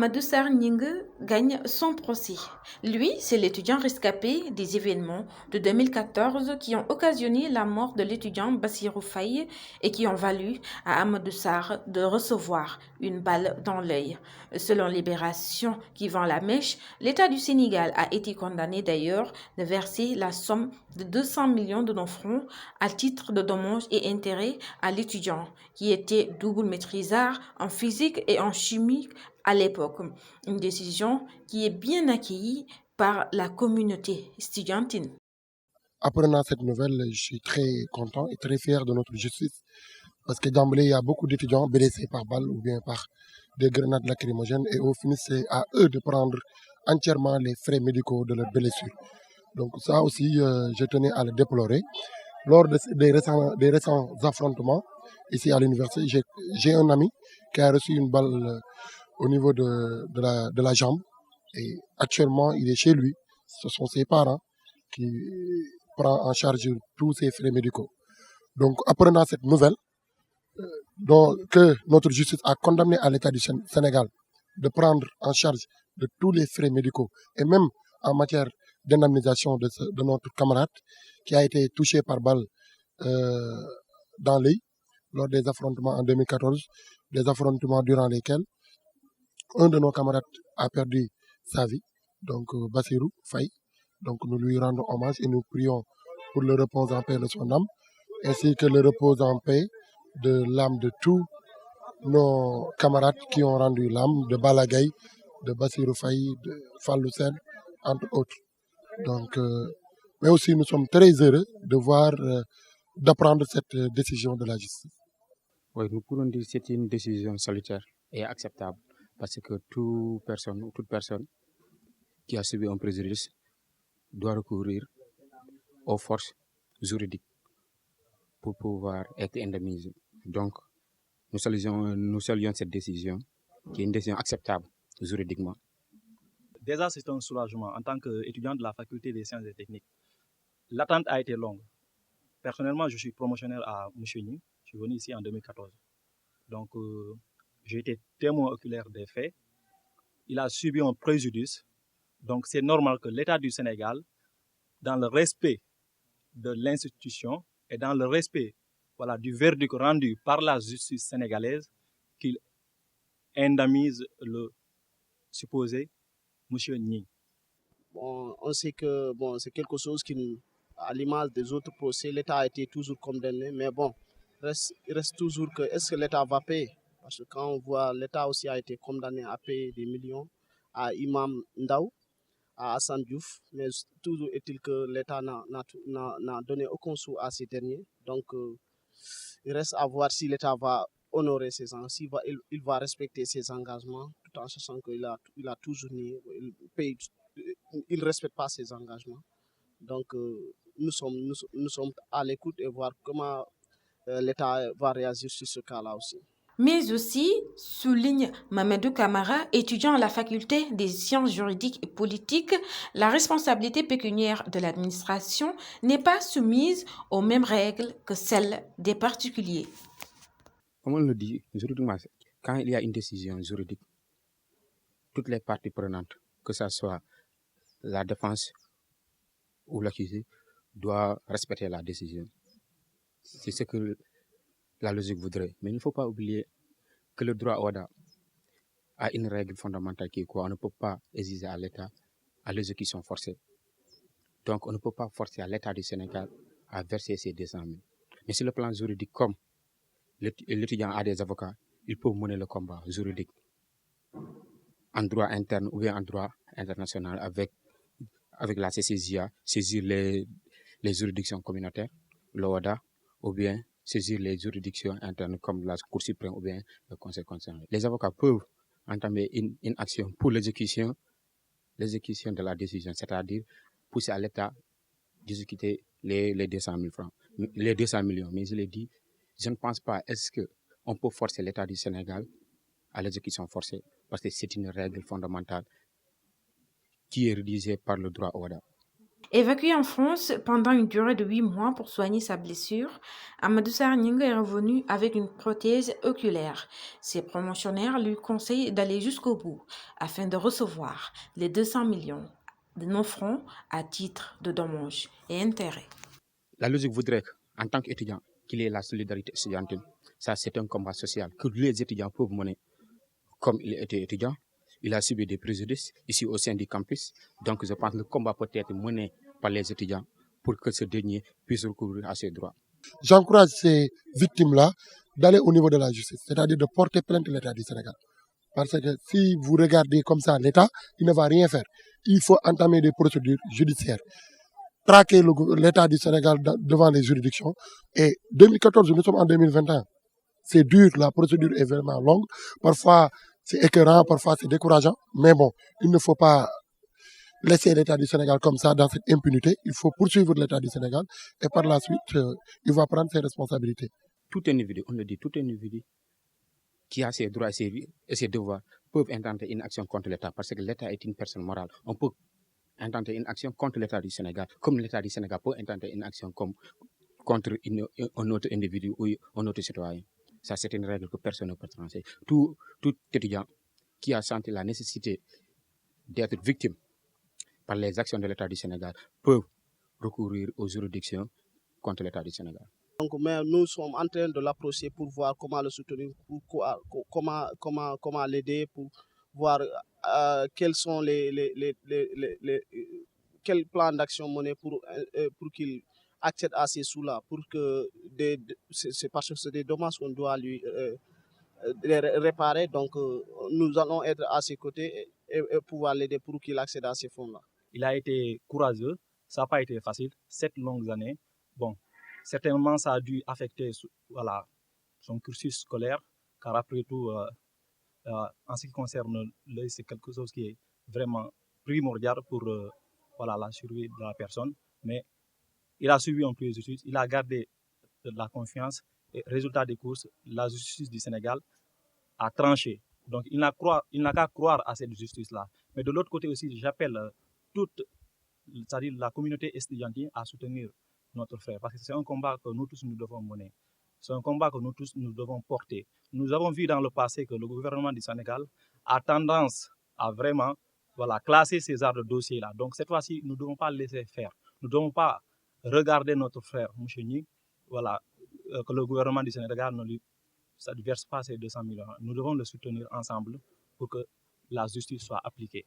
Amadou Sarr Gningue gagne son procès. Lui, c'est l'étudiant rescapé des événements de 2014 qui ont occasionné la mort de l'étudiant Bassirou Faye et qui ont valu à Amadou Sarr de recevoir une balle dans l'œil. Selon Libération qui vend la mèche, l'État du Sénégal a été condamné d'ailleurs de verser la somme de 200 millions de francs à titre de dommages et intérêts à l'étudiant qui était double maîtrisard en physique et en chimie à l'époque. Une décision qui est bien accueillie par la communauté estudiantine. Apprenant cette nouvelle, je suis très content et très fier de notre justice parce que d'emblée, il y a beaucoup d'étudiants blessés par balle ou bien par des grenades lacrymogènes et au final, c'est à eux de prendre entièrement les frais médicaux de leurs blessures. Donc ça aussi, je tenais à le déplorer. Lors des récents affrontements ici à l'université, j'ai un ami qui a reçu une balle au niveau de la jambe et actuellement il est chez lui. Ce sont ses parents qui prennent en charge tous ses frais médicaux. Donc apprenant cette nouvelle, que notre justice a condamné à l'État du Sénégal de prendre en charge de tous les frais médicaux et même en matière d'indemnisation de notre camarade qui a été touché par balle dans l'œil lors des affrontements en 2014, des affrontements durant lesquels un de nos camarades a perdu sa vie, donc Bassirou Faye. Donc nous lui rendons hommage et nous prions pour le repos en paix de son âme, ainsi que le repos en paix de l'âme de tous nos camarades qui ont rendu l'âme, de Balagay, de Bassirou Faye, de Fallou Sène, entre autres. Donc, mais aussi nous sommes très heureux de voir, d'apprendre cette décision de la justice. Oui, nous pourrons dire que c'est une décision salutaire et acceptable parce que toute personne qui a subi un préjudice doit recourir aux forces juridiques pour pouvoir être indemnisé. Donc, nous saluons cette décision qui est une décision acceptable juridiquement. Déjà, c'est un soulagement en tant qu'étudiant de la faculté des sciences et techniques. L'attente a été longue. Personnellement, je suis promotionnaire à Moucheni. Je suis venu ici en 2014. Donc, j'ai été témoin oculaire des faits. Il a subi un préjudice. Donc, c'est normal que l'État du Sénégal, dans le respect de l'institution et dans le respect du verdict rendu par la justice sénégalaise, qu'il indemnise le supposé M. Gningue. Bon, on sait que c'est quelque chose qui, à l'image des autres procès, l'État a été toujours condamné, mais bon, il reste toujours que est-ce que l'État va payer? Parce que quand on voit l'État aussi a été condamné à payer des millions à Imam Ndaw, à Hassan Diouf, mais toujours est-il que l'État n'a donné aucun sou à ces derniers. Donc, il reste à voir si l'État va honorer ses engagements, il va respecter ses engagements, tout en sachant qu'il a toujours nié, il ne respecte pas ses engagements. Donc, nous sommes à l'écoute et voir comment l'État va réagir sur ce cas-là aussi. Mais aussi, souligne Mamadou Camara, étudiant à la faculté des sciences juridiques et politiques, la responsabilité pécuniaire de l'administration n'est pas soumise aux mêmes règles que celles des particuliers. Comme on le dit juridiquement, quand il y a une décision juridique, toutes les parties prenantes, que ce soit la défense ou l'accusé, doivent respecter la décision. C'est ce que la logique voudrait. Mais il ne faut pas oublier que le droit ODA a une règle fondamentale qui est quoi? On ne peut pas exiger à l'État à l'exécution forcée. Donc, on ne peut pas forcer à l'État du Sénégal à verser ces 200 000. Mais sur le plan juridique, comme l'étudiant a des avocats, il peut mener le combat juridique en droit interne ou bien en droit international avec la CCJA, saisir les juridictions communautaires, l'ODA, ou bien saisir les juridictions internes comme la Cour suprême ou bien le Conseil constitutionnel. Les avocats peuvent entamer une action pour l'exécution de la décision, c'est-à-dire pousser à l'État d'exécuter les 200 000 francs, les 200 millions. Mais je l'ai dit, je ne pense pas est-ce qu'on peut forcer l'État du Sénégal à l'exécution forcée, parce que c'est une règle fondamentale qui est rédigée par le droit ODA. Évacué en France pendant une durée de 8 mois pour soigner sa blessure, Amadou Sarr Gningue est revenu avec une prothèse oculaire. Ses promotionnaires lui conseillent d'aller jusqu'au bout afin de recevoir les 200 millions de nos francs à titre de dommages et intérêts. La logique voudrait qu'en tant qu'étudiant, qu'il y ait la solidarité estudiantine. Ça, c'est un combat social que les étudiants peuvent mener. Comme il était étudiant, il a subi des préjudices ici au sein du campus. Donc, je pense que le combat peut être mené par les étudiants pour que ce dernier puisse recourir à ses droits. J'encourage ces victimes-là d'aller au niveau de la justice, c'est-à-dire de porter plainte à l'État du Sénégal. Parce que si vous regardez comme ça l'État, il ne va rien faire. Il faut entamer des procédures judiciaires, traquer l'État du Sénégal devant les juridictions. Et 2014, nous sommes en 2021. C'est dur, la procédure est vraiment longue. Parfois, c'est écœurant, parfois, c'est décourageant. Mais bon, il ne faut pas laisser l'État du Sénégal comme ça dans cette impunité. Il faut poursuivre l'État du Sénégal et par la suite, il va prendre ses responsabilités. Tout individu, on le dit, tout individu qui a ses droits et ses devoirs peuvent intenter une action contre l'État parce que l'État est une personne morale. On peut intenter une action contre l'État du Sénégal comme l'État du Sénégal peut intenter une action contre un autre individu ou un autre citoyen. Ça, c'est une règle que personne ne peut trancher. Tout étudiant qui a senti la nécessité d'être victime par les actions de l'État du Sénégal peuvent recourir aux juridictions contre l'État du Sénégal. Donc, mais nous sommes en train de l'approcher pour voir comment le soutenir, comment l'aider, pour voir quels sont quel plan d'action mené pour qu'il accède à ces sous-là, pour que c'est parce que c'est des dommages qu'on doit lui les réparer. Donc, nous allons être à ses côtés et pouvoir l'aider pour qu'il accède à ces fonds-là. Il a été courageux, ça n'a pas été facile, 7 longues années. Bon, certainement, ça a dû affecter son cursus scolaire, car après tout, en ce qui concerne l'œil, c'est quelque chose qui est vraiment primordial pour la survie de la personne. Mais il a suivi un peu de justice, il a gardé de la confiance et résultat des courses, la justice du Sénégal a tranché. Donc, il n'a qu'à croire à cette justice-là. Mais de l'autre côté aussi, j'appelle c'est-à-dire la communauté estudiantine à soutenir notre frère, parce que c'est un combat que nous tous nous devons mener. C'est un combat que nous tous nous devons porter. Nous avons vu dans le passé que le gouvernement du Sénégal a tendance à vraiment classer ces genres de dossiers-là. Donc cette fois-ci, nous ne devons pas laisser faire. Nous ne devons pas regarder notre frère Moucheni, que le gouvernement du Sénégal ne lui verse pas ces 200 millions. Nous devons le soutenir ensemble pour que la justice soit appliquée.